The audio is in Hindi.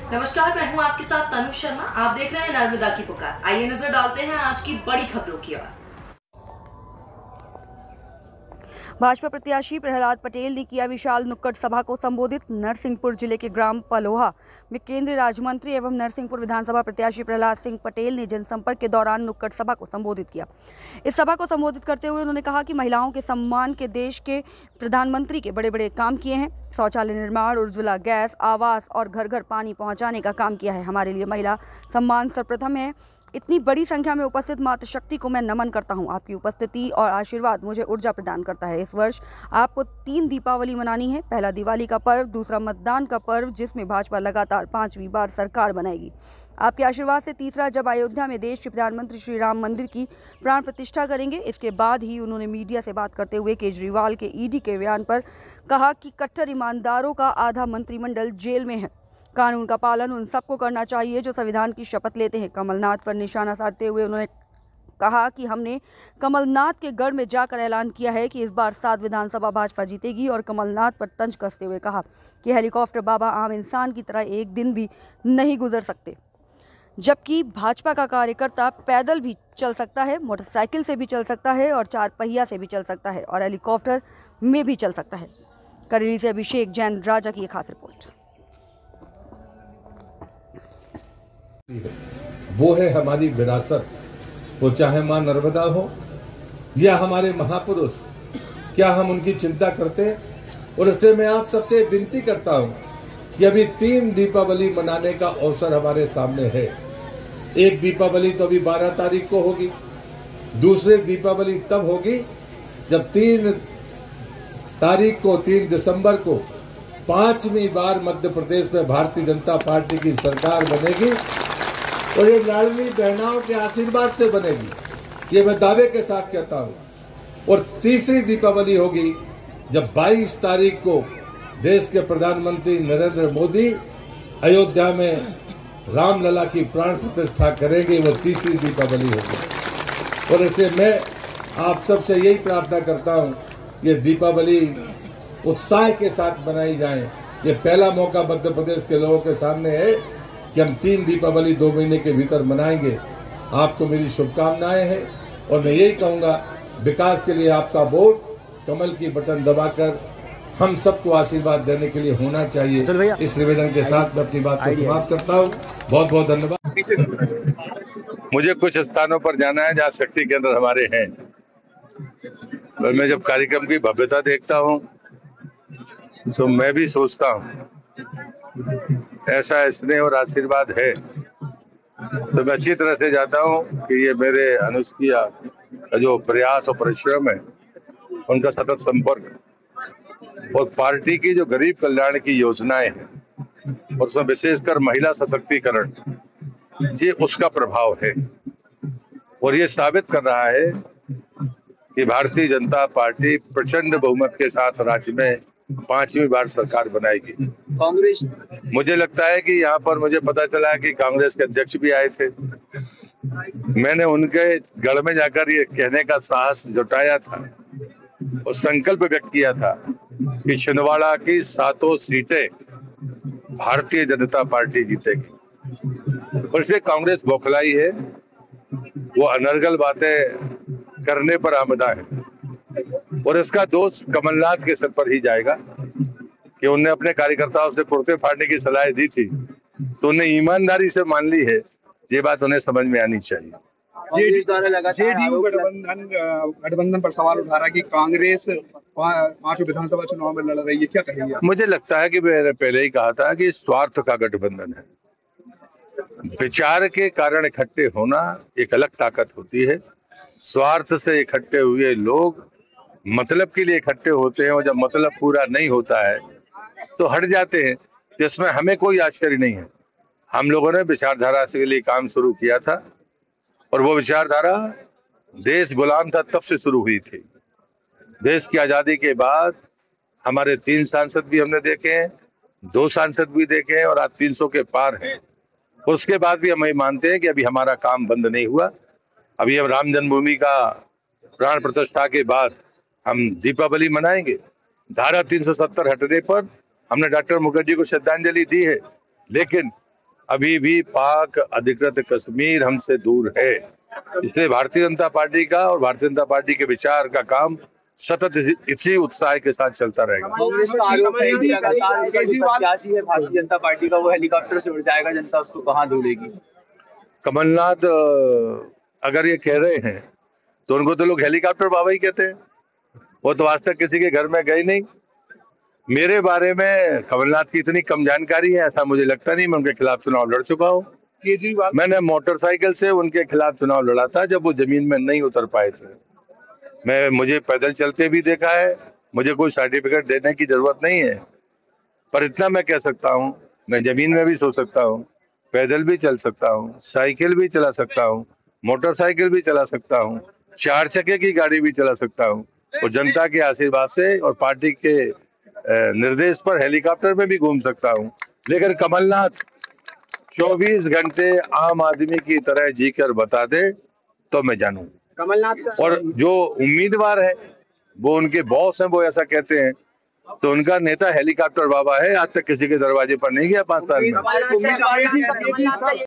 नमस्कार, मैं हूं आपके साथ तनु शर्मा। आप देख रहे हैं नर्मदा की पुकार। आइए नजर डालते हैं आज की बड़ी खबरों की ओर। भाजपा प्रत्याशी प्रहलाद पटेल ने किया विशाल नुक्कड़ सभा को संबोधित। नरसिंहपुर जिले के ग्राम पलोहा में केंद्रीय राज्य मंत्री एवं नरसिंहपुर विधानसभा प्रत्याशी प्रहलाद सिंह पटेल ने जनसंपर्क के दौरान नुक्कड़ सभा को संबोधित किया। इस सभा को संबोधित करते हुए उन्होंने कहा कि महिलाओं के सम्मान के देश के प्रधानमंत्री के बड़े बड़े काम किए हैं। शौचालय निर्माण, उज्ज्वला गैस, आवास और घर घर पानी पहुंचाने का काम किया है। हमारे लिए महिला सम्मान सर्वप्रथम है। इतनी बड़ी संख्या में उपस्थित मातृ शक्ति को मैं नमन करता हूं। आपकी उपस्थिति और आशीर्वाद मुझे ऊर्जा प्रदान करता है। इस वर्ष आपको 3 दीपावली मनानी है। पहला दिवाली का पर्व, दूसरा मतदान का पर्व जिसमें भाजपा लगातार 5वीं बार सरकार बनाएगी। आपके आशीर्वाद से तीसरा, जब अयोध्या में देश के प्रधानमंत्री श्री राम मंदिर की प्राण प्रतिष्ठा करेंगे। इसके बाद ही उन्होंने मीडिया से बात करते हुए केजरीवाल के ईडी के बयान पर कहा कि कट्टर ईमानदारों का आधा मंत्रिमंडल जेल में है। कानून का पालन उन सबको करना चाहिए जो संविधान की शपथ लेते हैं। कमलनाथ पर निशाना साधते हुए उन्होंने कहा कि हमने कमलनाथ के गढ़ में जाकर ऐलान किया है कि इस बार 7 विधानसभा भाजपा जीतेगी और कमलनाथ पर तंज कसते हुए कहा कि हेलीकॉप्टर बाबा आम इंसान की तरह एक दिन भी नहीं गुजर सकते, जबकि भाजपा का कार्यकर्ता पैदल भी चल सकता है, मोटरसाइकिल से भी चल सकता है और 4 पहिया से भी चल सकता है और हेलीकॉप्टर में भी चल सकता है। करेली से अभिषेक जैन राजा की एक खास रिपोर्ट। वो है हमारी विरासत, वो चाहे मां नर्मदा हो या हमारे महापुरुष। क्या हम उनकी चिंता करते? और इसलिए मैं आप सबसे विनती करता हूं कि अभी 3 दीपावली मनाने का अवसर हमारे सामने है। एक दीपावली तो अभी 12 तारीख को होगी, दूसरी दीपावली तब होगी जब 3 तारीख को 3 दिसंबर को 5वीं बार मध्य प्रदेश में भारतीय जनता पार्टी की सरकार बनेगी और ये लाडली बहनाओं के आशीर्वाद से बनेगी, ये मैं दावे के साथ कहता हूं। और तीसरी दीपावली होगी जब 22 तारीख को देश के प्रधानमंत्री नरेंद्र मोदी अयोध्या में रामलला की प्राण प्रतिष्ठा करेंगे, वो तीसरी दीपावली होगी। और इससे मैं आप सबसे यही प्रार्थना करता हूं, ये दीपावली उत्साह के साथ मनाई जाए। ये पहला मौका मध्य प्रदेश के लोगों के सामने है कि हम 3 दीपावली 2 महीने के भीतर मनाएंगे। आपको मेरी शुभकामनाएं हैं और मैं यही कहूंगा, विकास के लिए आपका वोट कमल की बटन दबाकर हम सबको आशीर्वाद देने के लिए होना चाहिए। इस निवेदन के साथ मैं अपनी बात को समाप्त करता हूं। बहुत बहुत धन्यवाद। मुझे कुछ स्थानों पर जाना है जहाँ शक्ति केंद्र हमारे हैं, और मैं जब कार्यक्रम की भव्यता देखता हूँ तो मैं भी सोचता हूँ ऐसा स्नेह और आशीर्वाद है तो मैं अच्छी तरह से जाता हूँ कि ये मेरे अनुष्किया का जो प्रयास और परिश्रम है, उनका सतत संपर्क और पार्टी की जो गरीब कल्याण की योजनाएं हैं और उसमें विशेषकर महिला सशक्तिकरण, ये उसका प्रभाव है। और ये साबित कर रहा है कि भारतीय जनता पार्टी प्रचंड बहुमत के साथ राज्य में 5वीं बार सरकार बनाएगी। कांग्रेस, मुझे लगता है कि यहाँ पर मुझे पता चला कि कांग्रेस के अध्यक्ष भी आए थे। मैंने उनके गढ़ में जाकर ये कहने का साहस जुटाया था और संकल्प व्यक्त किया था कि छिंदवाड़ा की 7 सीटें भारतीय जनता पार्टी जीतेगी। और इसलिए कांग्रेस बौखलाई है, वो अनर्गल बातें करने पर आमदा है और इसका दोष कमलनाथ के सर पर ही जाएगा कि उन्हें अपने कार्यकर्ताओं से कुर्ते फाड़ने की सलाह दी थी तो उन्हें ईमानदारी से मान ली है। ये बात उन्हें समझ में आनी चाहिए। जेडीयू गठबंधन पर सवाल उठा रहा कि कांग्रेस 5 विधानसभा चुनाव में लड़ रही है, क्या कहेंगे? मुझे लगता है कि मैंने पहले ही कहा था कि स्वार्थ का गठबंधन है। विचार के कारण इकट्ठे होना एक अलग ताकत होती है। स्वार्थ से इकट्ठे हुए लोग मतलब के लिए इकट्ठे होते हैं और जब मतलब पूरा नहीं होता है तो हट जाते हैं, जिसमें हमें कोई आश्चर्य नहीं है। हम लोगों ने विचारधारा से लिए काम शुरू किया था और वो विचारधारा देश गुलाम था तब से शुरू हुई थी। देश की आजादी के बाद हमारे 3 सांसद भी हमने देखे हैं, 2 सांसद भी देखे हैं और आज 300 के पार हैं। उसके बाद भी हम ये मानते हैं कि अभी हमारा काम बंद नहीं हुआ। अभी हम राम जन्मभूमि का प्राण प्रतिष्ठा के बाद हम दीपावली मनाएंगे। धारा 370 हटने पर हमने डॉक्टर मुखर्जी को श्रद्धांजलि दी है, लेकिन अभी भी पाक अधिकृत कश्मीर हमसे दूर है। इसलिए भारतीय जनता पार्टी का और भारतीय जनता पार्टी के विचार का काम सतत इसी उत्साह के साथ चलता रहेगा। कांग्रेस का आरोप है कि लगातार उनका जो प्रत्याशी है भारतीय जनता पार्टी का, वो हेलीकॉप्टर से उड़ जाएगा, जनता उसको कहां ढूंढेगी? कमलनाथ अगर ये कह रहे हैं तो उनको तो लोग हेलीकॉप्टर बाबा ही कहते हैं। वो तो आज तक किसी के घर में गए नहीं। मेरे बारे में कमलनाथ की इतनी कम जानकारी है ऐसा मुझे लगता नहीं। मैं उनके खिलाफ चुनाव लड़ चुका हूँ। केजरीवाल मैंने मोटरसाइकिल से उनके खिलाफ चुनाव लड़ा था जब वो जमीन में नहीं उतर पाए थे। मुझे पैदल चलते भी देखा है। मुझे कोई सर्टिफिकेट देने की जरूरत नहीं है, पर इतना मैं कह सकता हूँ, मैं जमीन में भी सो सकता हूँ, पैदल भी चल सकता हूँ, साइकिल भी चला सकता हूँ, मोटरसाइकिल भी चला सकता हूँ, 4 चक्के की गाड़ी भी चला सकता हूँ, और जनता के आशीर्वाद से और पार्टी के निर्देश पर हेलीकॉप्टर में भी घूम सकता हूँ। लेकिन कमलनाथ 24 घंटे आम आदमी की तरह जीकर बता दे तो मैं जानूं। कमलनाथ और जो उम्मीदवार है वो उनके बॉस हैं, वो ऐसा कहते हैं, तो उनका नेता हेलीकॉप्टर बाबा है। आज तक किसी के दरवाजे पर नहीं गया 5 साल में।